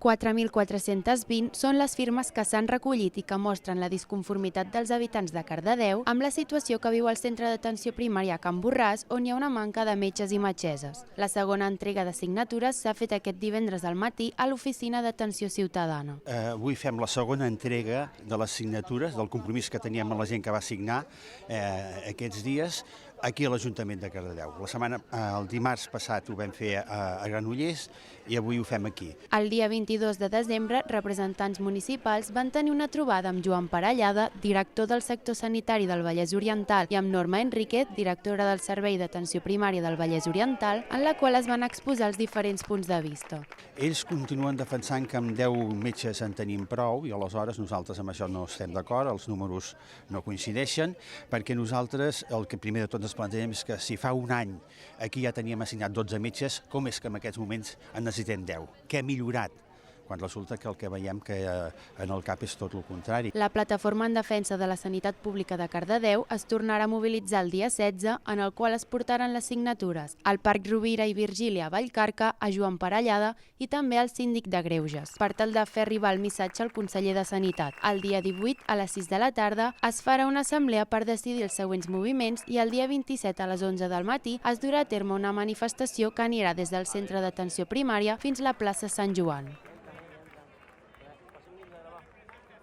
4.420 són les firmes que s'han recollit i que mostren la disconformitat dels habitants de Cardedeu amb la situació que viu el centre d'atenció primària Can Borràs, on hi ha una manca de metges i metgesses. La segona entrega de signatures s'ha fet aquest divendres al matí a l'Oficina d'Atenció Ciutadana. Avui fem la segona entrega de les signatures, del compromís que teníem amb la gent que va signar aquests dies aquí a l'Ajuntament de Cardedeu. El dimarts passat ho vam fer a Granollers i avui ho fem aquí. El dia 22 de desembre, representants municipals van tenir una trobada amb Joan Parellada, director del sector sanitari del Vallès Oriental, i amb Norma Enríquez, directora del Servei d'Atenció Primària del Vallès Oriental, en la qual es van exposar els diferents punts de vista. Ells continuen defensant que amb 10 metges en tenim prou i aleshores nosaltres amb això no estem d'acord, els números no coincideixen, perquè nosaltres el que primer de tot ens plantegem és que si fa un any aquí ja teníem assignat 12 metges, com és que en aquests moments en necessitem 10? Què ha millorat? Quan resulta que el que veiem que en el CAP és tot el contrari. La plataforma en defensa de la sanitat pública de Cardedeu es tornarà a mobilitzar el dia 16, en el qual es portaran les signatures al Parc Rovira i Virgília a Vallcarca, a Joan Parellada i també al síndic de Greuges, per tal de fer arribar el missatge al conseller de Sanitat. El dia 18, a les 6 de la tarda, es farà una assemblea per decidir els següents moviments i el dia 27, a les 11 del matí, es durà a terme una manifestació que anirà des del centre d'atenció primària fins a la plaça Sant Joan.